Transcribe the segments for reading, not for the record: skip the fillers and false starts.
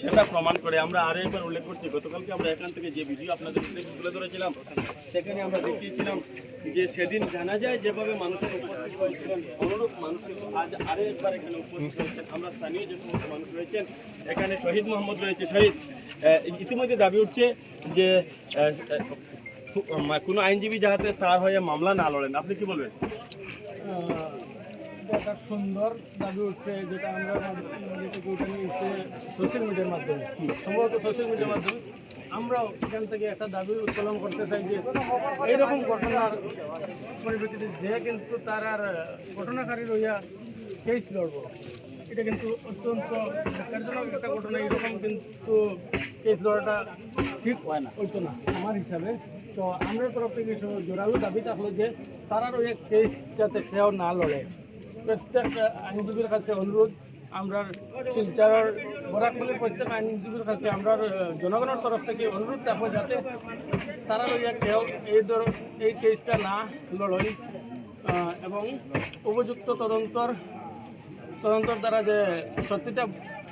সেটা প্রমাণ করে। আমরা আরো একবার উল্লেখ করছি, গতকালকে আমরা এখান থেকে যে ভিডিও আপনাদের উদ্দেশ্যে তুলে ধরেছিলাম, সেখানে আমরা দেখিয়েছিলাম যে সেদিন জানা যায় যেভাবে মানুষের উপস্থিত হয়েছিলেন, অনুরূপ মানুষ আজ আরো একবার এখানে উপস্থিত হয়েছেন। আমরা স্থানীয় যে সমস্ত মানুষ রয়েছেন, এখানে শহীদ মোহাম্মদ রয়েছে। শহীদ, ইতিমধ্যে দাবি উঠছে যে কোনো আইনজীবী যাতে তার হয়ে মামলা না লড়েন, আপনি কি বলবেন? একটা সুন্দর দাবি উঠছে, যেটা আমরা সোশ্যাল মিডিয়ার মাধ্যমে, সম্ভবত সোশ্যাল মিডিয়ার মাধ্যমে আমরাও এখান থেকে একটা দাবি উত্তোলন করতে চাই যে এইরকম ঘটনার পরিপ্রেক্ষিতে যে কিন্তু তার আর ঘটনাকারী রইয়া কেস লড়ব, এটা কিন্তু অত্যন্ত ন্যাক্কারজনক একটা ঘটনা। এরকম কিন্তু কেস লড়াটা ঠিক হয় না, হইতো না আমার হিসাবে। তো আমরা তরফ থেকে জোরালো দাবি থাকলো যে তারা রইয়া কেস যাতে সেও না লড়ে। প্রত্যেক আইনজীবীর কাছে অনুরোধ, আমরা শিলচরের বরাকমলের প্রত্যেক আইনজীবীর কাছে আমরা জনগণের তরফ থেকে অনুরোধ থাকবো যাতে তারা লইয়া কেউ এই কেসটা না লড়ই এবং উপযুক্ত তদন্তর দ্বারা যে সত্যিটা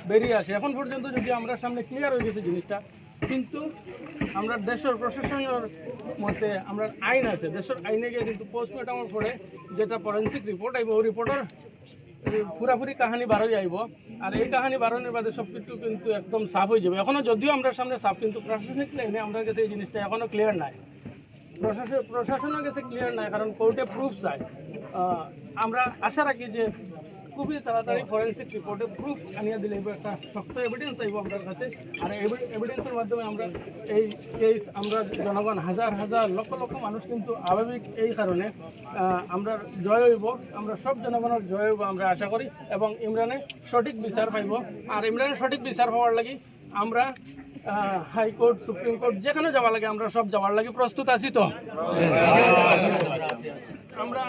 বেরিয়ে আসে। এখন পর্যন্ত যদি আমরা সামনে ক্লিয়ার হয়ে গেছে জিনিসটা, কিন্তু আমরা দেশের প্রশাসনের মতে আমরা আইন আছে, দেশের আইনে গিয়ে কিন্তু পোস্টমর্টমের পরে যেটা ফরেন্সিক রিপোর্ট আইব, ওই রিপোর্টের পুরাপুরি কাহানি বার হয়ে আইব। আর এই কাহানি বারণের বাদে সব কিছু কিন্তু একদম সাফ হয়ে যাবে। এখনও যদিও আমরা সামনে সাফ, কিন্তু প্রশাসনিক লাইনে আমরা কাছে এই জিনিসটা এখনও ক্লিয়ার নাই। প্রশাসনের কাছে ক্লিয়ার নাই, কারণ কোর্টে প্রুফ চাই। আমরা আশা রাখি যে খুবই তাড়াতাড়ি ফরেন্সিক রিপোর্টে প্রুফ আনিয়ে দিলে একটা শক্ত এভিডেন্স আইব আমাদের কাছে। আর এভিডেন্সের মাধ্যমে আমরা এই কেস আমরা জনগণ হাজার হাজার লক্ষ লক্ষ মানুষ কিন্তু আবেগিক এই কারণে আমরা জয় হইব, আমরা সব জনগণের জয় হইব আমরা আশা করি, এবং ইমরানে সঠিক বিচার পাইব। আর ইমরানের সঠিক বিচার পাওয়ার লাগি আমরা হাইকোর্ট, সুপ্রিম কোর্ট যেখানে যাওয়ার লাগে আমরা সব যাওয়ার লাগে প্রস্তুত আছি। তো আমরা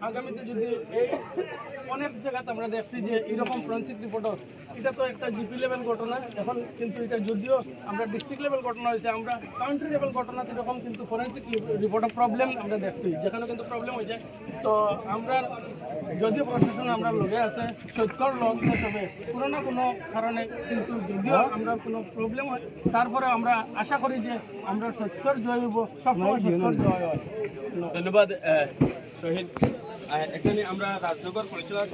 আগামীতে যদি এই অনেক জায়গাতে আমরা দেখছি যে এরকম ফরেন্সিক রিপোর্টার, এটা তো একটা জিপি লেভেল ঘটনা এখন, কিন্তু এটা যদিও আমরা ডিস্ট্রিক্ট লেভেল ঘটনা হয়েছে, আমরা কাউন্ট্রি লেভেল ঘটনা এরকম কিন্তু ফরেন্সিক রিপোর্টার প্রবলেম আমরা দেখছি, যেখানে কিন্তু প্রবলেম হয়েছে। তো আমরা যদিও প্রশাসন আমরা লগে আছে, সত্যর লগ হিসাবে কোনো না কোনো কারণে কিন্তু যদিও আমরা কোনো প্রবলেম হয়, তারপরে আমরা আশা করি যে আমরা সত্যর জয় হইব, সবসময় সত্যর জয় হয়। ধন্যবাদ শহীদ। এখানে আমরা রাজনগর পরিচালক